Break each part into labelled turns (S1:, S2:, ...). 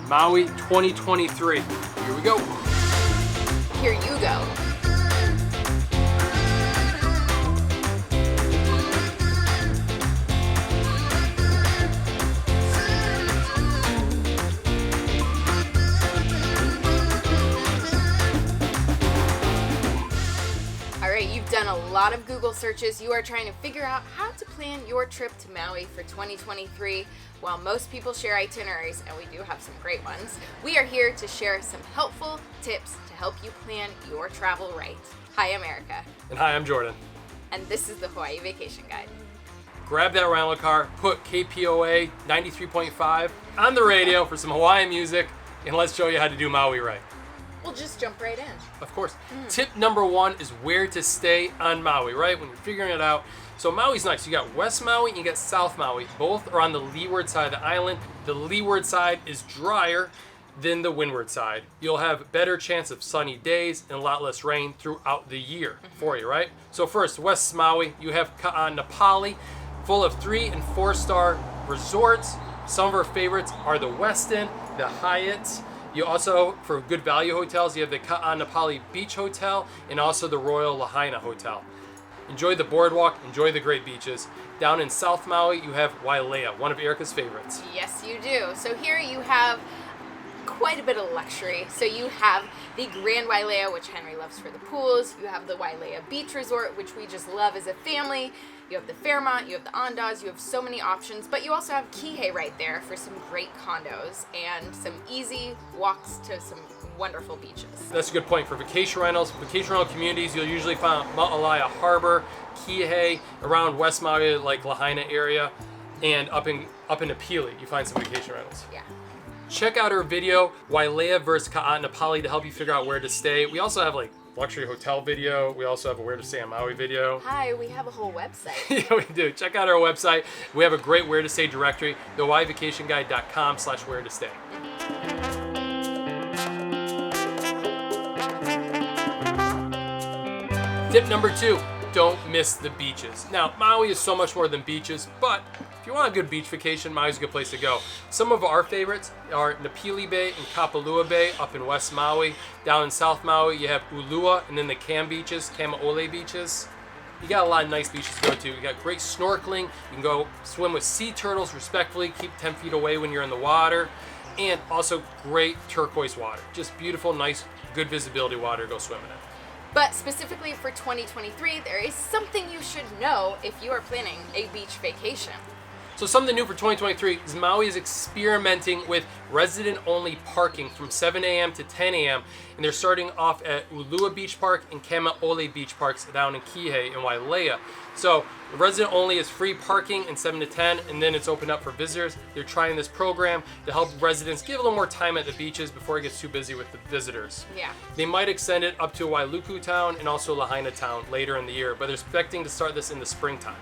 S1: Maui 2023. Here we go.
S2: Here you go. You've done a lot of Google searches. You are trying to figure out how to plan your trip to Maui for 2023. While most people share itineraries, and we do have some great ones, we are here to share some helpful tips to help you plan your travel right. Hi, I'm Erica.
S1: And hi, I'm Jordan.
S2: And this is the Hawaii Vacation Guide.
S1: Grab that rental car, put KPOA 93.5 on the radio for some Hawaiian music, and let's show you how to do Maui right.
S2: We'll just jump right in.
S1: Of course. Tip number one is where to stay on Maui, right? When you're figuring it out. So Maui's nice. You got West Maui and you got South Maui. Both are on the leeward side of the island. The leeward side is drier than the windward side. You'll have better chance of sunny days and a lot less rain throughout the year for you, right? So first, West Maui, you have Ka'anapali, full of 3- and 4-star resorts. Some of our favorites are the Westin, the Hyatt. You also, for good value hotels, you have the Ka'anapali Beach Hotel and also the Royal Lahaina Hotel. Enjoy the boardwalk, enjoy the great beaches. Down in South Maui, you have Wailea, one of Erica's favorites.
S2: Yes, you do. So here you have quite a bit of luxury. So you have the Grand Wailea, which Henry loves for the pools. You have the Wailea Beach Resort, which we just love as a family. You have the Fairmont, you have the Andaz, you have so many options, but you also have Kihei right there for some great condos and some easy walks to some wonderful beaches.
S1: That's a good point. For vacation rentals, vacation rental communities, you'll usually find Ma'alaia Harbor, Kihei, around West Maui, like Lahaina area, and up in Apili, you find some vacation rentals.
S2: Yeah.
S1: Check out our video, Wailea versus Ka'anapali, to help you figure out where to stay. We also have like luxury hotel video. We also have a where to stay on Maui video.
S2: Hi, we have a whole website.
S1: Yeah, we do. Check out our website. We have a great where to stay directory, thehawaiivacationguide.com/where to stay. Tip number 2, don't miss the beaches. Now, Maui is so much more than beaches, but if you want a good beach vacation, Maui's a good place to go. Some of our favorites are Napili Bay and Kapalua Bay up in West Maui. Down in South Maui, you have Ulua and then the Kam beaches, Kamaole beaches. You got a lot of nice beaches to go to. You got great snorkeling. You can go swim with sea turtles respectfully. Keep 10 feet away when you're in the water. And also great turquoise water. Just beautiful, nice, good visibility water to go swimming in.
S2: But specifically for 2023, there is something you should know if you are planning a beach vacation.
S1: So something new for 2023 is Maui is experimenting with resident-only parking from 7 a.m. to 10 a.m. And they're starting off at Ulua Beach Park and Kamaole Beach Parks down in Kihei and Wailea. So resident-only is free parking in 7 to 10, and then it's open up for visitors. They're trying this program to help residents give a little more time at the beaches before it gets too busy with the visitors.
S2: Yeah.
S1: They might extend it up to Wailuku Town and also Lahaina Town later in the year, but they're expecting to start this in the springtime.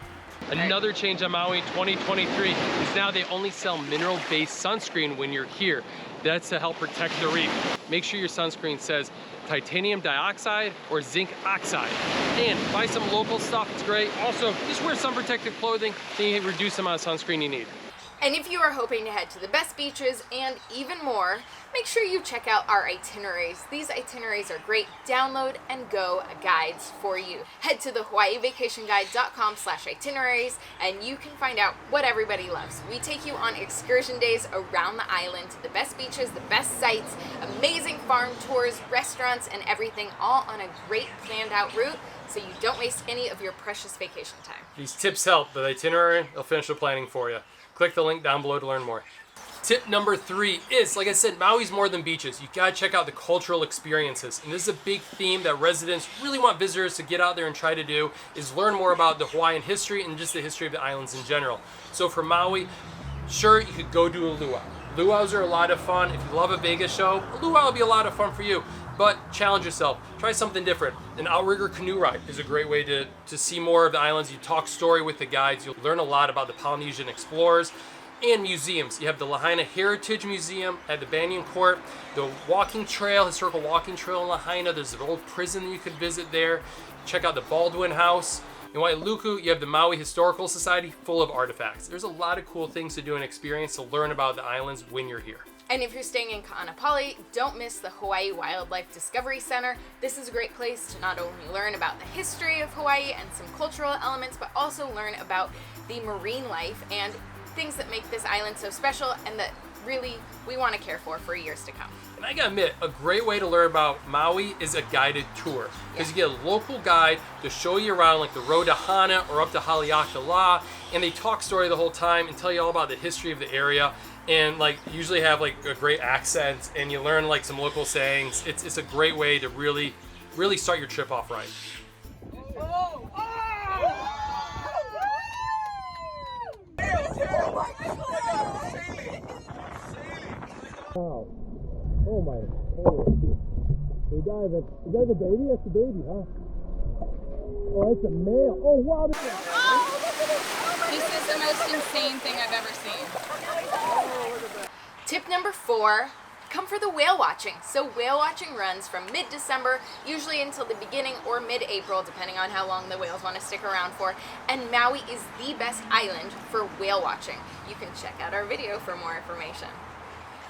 S1: Another change on Maui 2023 is now they only sell mineral-based sunscreen when you're here. That's to help protect the reef. Make sure your sunscreen says titanium dioxide or zinc oxide. And buy some local stuff, it's great. Also, just wear some protective clothing, then you reduce the amount of sunscreen you need.
S2: And if you are hoping to head to the best beaches and even more, make sure you check out our itineraries. These itineraries are great download and go guides for you. Head to the hawaiivacationguide.com/itineraries and you can find out what everybody loves. We take you on excursion days around the island to the best beaches, the best sites, amazing farm tours, restaurants, and everything, all on a great planned out route so you don't waste any of your precious vacation time.
S1: These tips help, but the itinerary, they'll finish the planning for you. Click the link down below to learn more. Tip number 3 is, like I said, Maui's more than beaches. You gotta check out the cultural experiences. And this is a big theme that residents really want visitors to get out there and try to do, is learn more about the Hawaiian history and just the history of the islands in general. So for Maui, sure, you could go do a luau. Luau's are a lot of fun. If you love a Vegas show, a luau will be a lot of fun for you. But challenge yourself. Try something different. An outrigger canoe ride is a great way to see more of the islands. You talk story with the guides. You'll learn a lot about the Polynesian explorers. And museums. You have the Lahaina Heritage Museum at the Banyan Court, the walking trail, historical walking trail in Lahaina. There's an old prison that you could visit there. Check out the Baldwin House. In Wailuku, you have the Maui Historical Society, full of artifacts. There's a lot of cool things to do and experience to learn about the islands when you're here.
S2: And if you're staying in Ka'anapali, don't miss the Hawaii Wildlife Discovery Center. This is a great place to not only learn about the history of Hawaii and some cultural elements, but also learn about the marine life and things that make this island so special and that really we want to care for years to come.
S1: And I gotta admit, a great way to learn about Maui is a guided tour. Because you get a local guide to show you around, like the road to Hana or up to Haleakala, and they talk story the whole time and tell you all about the history of the area. And like usually have like a great accent, and you learn like some local sayings. It's a great way to really start your trip off right. Wow. Oh my God. We're diving. Is that the baby? That's the baby, huh? Oh, that's a male. Oh, wow.
S2: This is the most insane thing I've ever seen. Tip number 4, come for the whale watching. So whale watching runs from mid-December, usually until the beginning or mid-April, depending on how long the whales want to stick around for. And Maui is the best island for whale watching. You can check out our video for more information.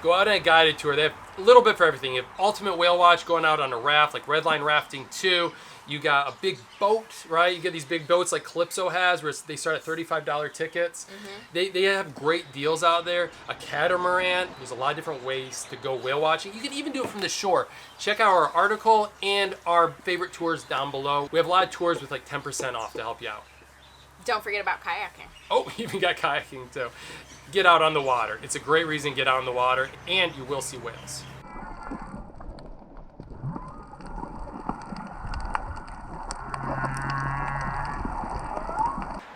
S1: Go out on a guided tour. They have a little bit for everything. You have ultimate whale watch, going out on a raft, like red line rafting too. You got a big boat, right? You get these big boats like Calypso has, where they start at $35 tickets. Mm-hmm. They have great deals out there. A catamaran. There's a lot of different ways to go whale watching. You can even do it from the shore. Check out our article and our favorite tours down below. We have a lot of tours with like 10% off to help you out.
S2: Don't forget about kayaking.
S1: Oh, you even got kayaking too. Get out on the water. It's a great reason to get out on the water, and you will see whales.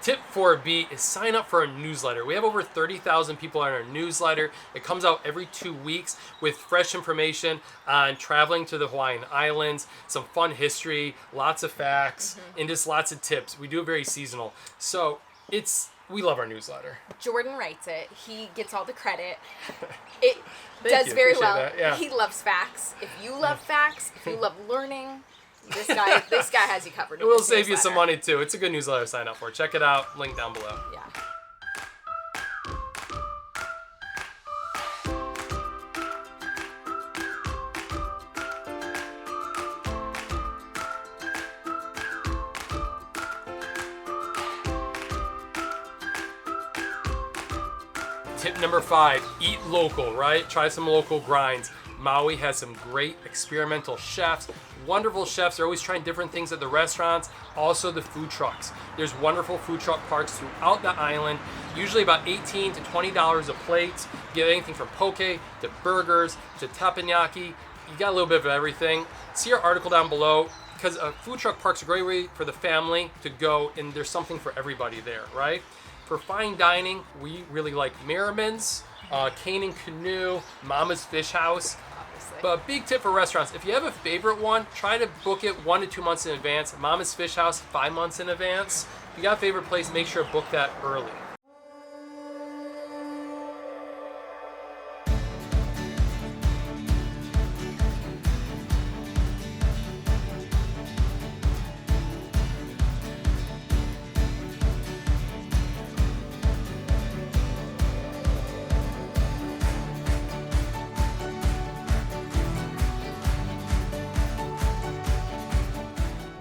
S1: Tip 4B is sign up for a newsletter. We have over 30,000 people on our newsletter. It comes out every 2 weeks with fresh information on traveling to the Hawaiian Islands, some fun history, lots of facts, and just lots of tips. We do it very seasonal. So we love our newsletter.
S2: Jordan writes it. He gets all the credit. It does very well.
S1: That, yeah.
S2: He loves facts. If you love facts, if you love learning, this guy has you covered.
S1: It will save you some money too. It's a good newsletter to sign up for. Check it out. Link down below.
S2: Yeah.
S1: Tip number 5, eat local, right? Try some local grinds. Maui has some great experimental chefs, wonderful chefs. They're always trying different things at the restaurants. Also the food trucks. There's wonderful food truck parks throughout the island, usually about $18 to $20 a plate. You get anything from poke to burgers to teppanyaki. You got a little bit of everything. See our article down below, because food truck parks are a great way for the family to go, and there's something for everybody there, right? For fine dining, we really like Merriman's, Cane and Canoe, Mama's Fish House.
S2: Obviously.
S1: But a big tip for restaurants, if you have a favorite one, try to book it 1 to 2 months in advance. Mama's Fish House, 5 months in advance. If you got a favorite place, make sure to book that early.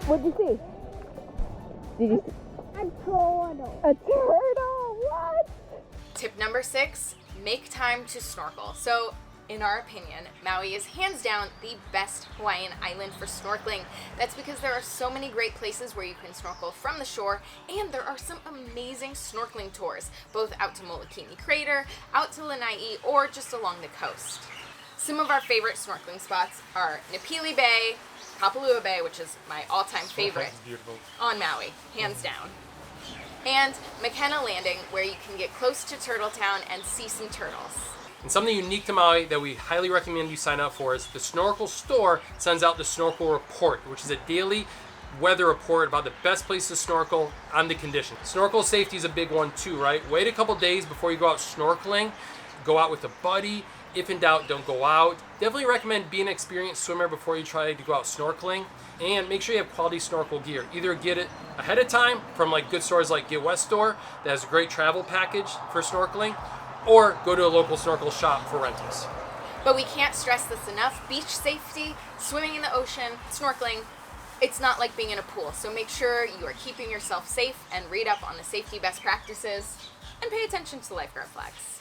S3: What'd you see? Did you see?
S4: A turtle.
S3: A turtle? What?
S2: Tip number 6, make time to snorkel. So, in our opinion, Maui is hands down the best Hawaiian island for snorkeling. That's because there are so many great places where you can snorkel from the shore, and there are some amazing snorkeling tours, both out to Molokini Crater, out to Lanai, or just along the coast. Some of our favorite snorkeling spots are Napili Bay, Kapalua Bay, which is my all-time favorite on Maui, hands down. And McKenna Landing, where you can get close to Turtletown and see some turtles.
S1: And something unique to Maui that we highly recommend you sign up for is the Snorkel store sends out the Snorkel Report, which is a daily weather report about the best place to snorkel on the condition. Snorkel safety is a big one too, right? Wait a couple days before you go out snorkeling. Go out with a buddy. If in doubt, don't go out. Definitely recommend being an experienced swimmer before you try to go out snorkeling. And make sure you have quality snorkel gear. Either get it ahead of time from like good stores like Get West Store that has a great travel package for snorkeling, or go to a local snorkel shop for rentals.
S2: But we can't stress this enough. Beach safety, swimming in the ocean, snorkeling, it's not like being in a pool. So make sure you are keeping yourself safe and read up on the safety best practices and pay attention to the lifeguard flags.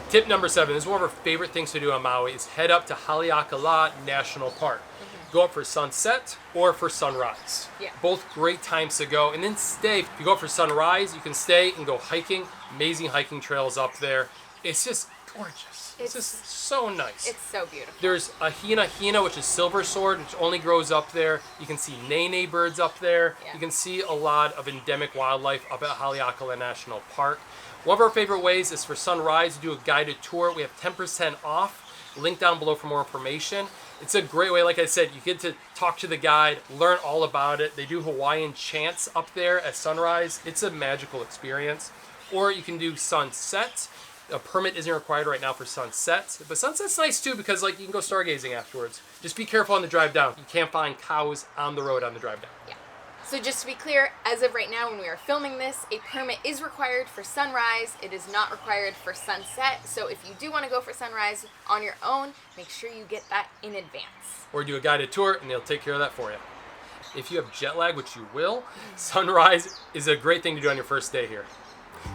S1: Tip number 7, this is one of our favorite things to do on Maui, is head up to Haleakala National Park. Go up for sunset or for sunrise.
S2: Yeah.
S1: Both great times to go. And then stay. If you go up for sunrise, you can stay and go hiking. Amazing hiking trails up there. It's just gorgeous. It's just so nice.
S2: It's so beautiful.
S1: There's a Hina, which is silver sword, which only grows up there. You can see nene birds up there.
S2: Yeah.
S1: You can see a lot of endemic wildlife up at Haleakala National Park. One of our favorite ways is for sunrise, do a guided tour. We have 10% off. Link down below for more information. It's a great way, like I said, you get to talk to the guide, learn all about it. They do Hawaiian chants up there at sunrise. It's a magical experience. Or you can do sunset. A permit isn't required right now for sunsets, but sunset's nice too because like you can go stargazing afterwards. Just be careful on the drive down. You can't find cows on the road on the drive down.
S2: Yeah. So just to be clear, as of right now when we are filming this, a permit is required for sunrise. It is not required for sunset. So if you do want to go for sunrise on your own, make sure you get that in advance.
S1: Or do a guided tour and they'll take care of that for you. If you have jet lag, which you will, sunrise is a great thing to do on your first day here.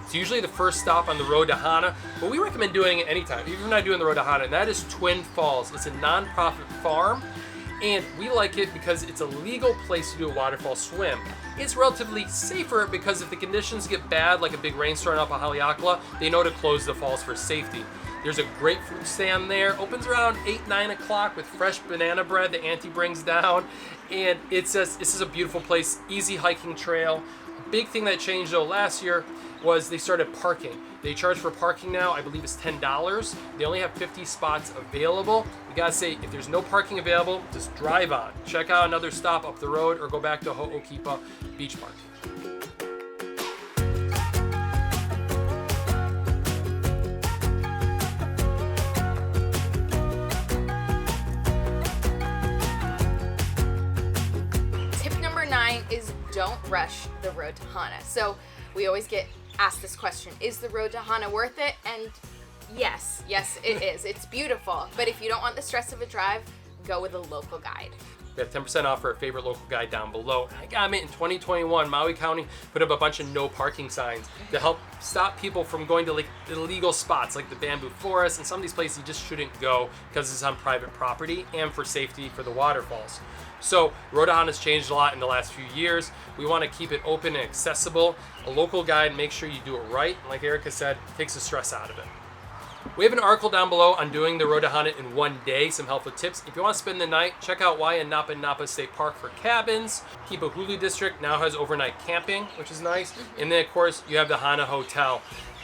S1: It's usually the first stop on the road to Hana, but we recommend doing it anytime, even if you're not doing the road to Hana, and that is Twin Falls. It's a non-profit farm, and we like it because it's a legal place to do a waterfall swim. It's relatively safer because if the conditions get bad, like a big rainstorm up at Haleakala, they know to close the falls for safety. There's a great fruit stand there, opens around 8, 9 o'clock with fresh banana bread that Auntie brings down, and this is a beautiful place, easy hiking trail. A big thing that changed though last year was they started parking. They charge for parking now, I believe it's $10. They only have 50 spots available. We gotta say, if there's no parking available, just drive on. Check out another stop up the road or go back to Ho'okipa Beach Park.
S2: Tip number 9 is don't rush the road to Hana. So we always get asked this question, is the road to Hana worth it? And yes, it is. It's beautiful. But if you don't want the stress of a drive, go with a local guide.
S1: We have 10% off for our favorite local guide down below. I gotta admit, in 2021, Maui County put up a bunch of no parking signs to help stop people from going to like illegal spots like the bamboo forest and some of these places you just shouldn't go because it's on private property and for safety for the waterfalls. So Road to Hana has changed a lot in the last few years. We want to keep it open and accessible. A local guide, make sure you do it right. Like Erica said, takes the stress out of it. We have an article down below on doing the Road to Hana in one day, some helpful tips. If you want to spend the night, check out Napa State Park for cabins. Kipahulu District now has overnight camping, which is nice. And then of course you have the Hana Hotel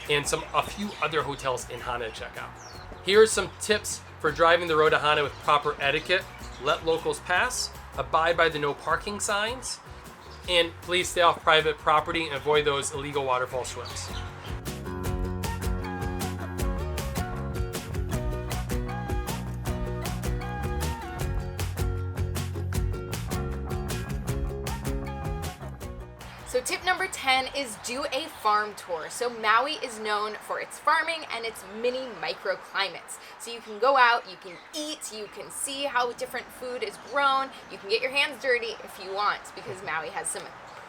S1: and a few other hotels in Hana to check out. Here are some tips for driving the Road to Hana with proper etiquette. Let locals pass, abide by the no parking signs, and please stay off private property and avoid those illegal waterfall swims.
S2: So tip number 10 is do a farm tour. So Maui is known for its farming and its mini microclimates. So you can go out, you can eat, you can see how different food is grown, you can get your hands dirty if you want because Maui has some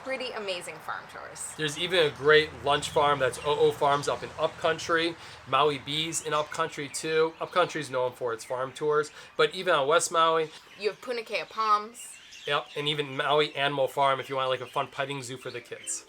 S2: pretty amazing farm tours.
S1: There's even a great lunch farm that's OO Farms up in Upcountry. Maui Bees in Upcountry too. Upcountry is known for its farm tours, but even on West Maui.
S2: You have Punakea Palms.
S1: Yep, and even Maui Animal Farm if you want like a fun petting zoo for the kids.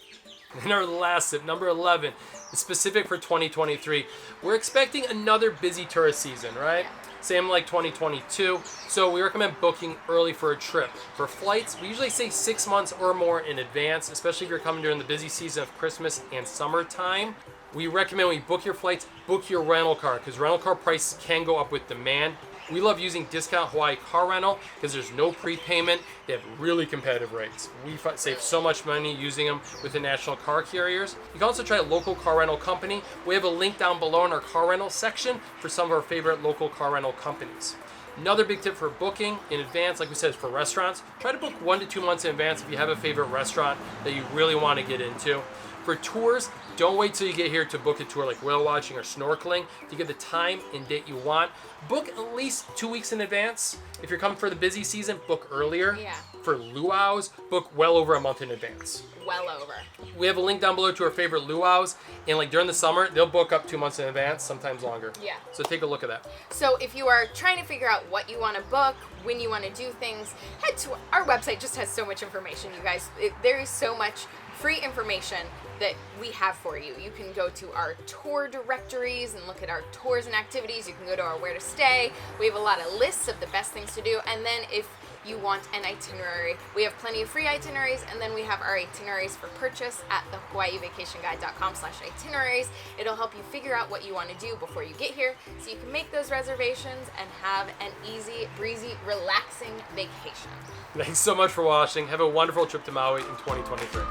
S1: And our last tip, number 11, is specific for 2023. We're expecting another busy tourist season, right?
S2: Yeah.
S1: Same like 2022. So we recommend booking early for a trip. For flights, we usually say 6 months or more in advance, especially if you're coming during the busy season of Christmas and summertime. We recommend when you book your flights, book your rental car because rental car prices can go up with demand. We love using Discount Hawaii Car Rental because there's no prepayment. They have really competitive rates. We save so much money using them with the national car carriers. You can also try a local car rental company. We have a link down below in our car rental section for some of our favorite local car rental companies. Another big tip for booking in advance, like we said, is for restaurants. Try to book 1 to 2 months in advance if you have a favorite restaurant that you really want to get into. For tours, don't wait till you get here to book a tour like whale watching or snorkeling. To get the time and date you want, book at least 2 weeks in advance. If you're coming for the busy season, book earlier.
S2: Yeah.
S1: For luau's, book well over a month in advance.
S2: Well over.
S1: We have a link down below to our favorite luau's, and like during the summer, they'll book up 2 months in advance, sometimes longer.
S2: Yeah.
S1: So take a look at that.
S2: So if you are trying to figure out what you want to book, when you want to do things, head to our website. Just has so much information, you guys. There is so much free information that we have for you. You can go to our tour directories and look at our tours and activities. You can go to our where to stay. We have a lot of lists of the best things to do. And then if you want an itinerary, we have plenty of free itineraries, and then we have our itineraries for purchase at the hawaiivacationguide.com/itineraries. It'll help you figure out what you want to do before you get here so you can make those reservations and have an easy, breezy, relaxing vacation.
S1: Thanks so much for watching. Have a wonderful trip to Maui in 2023.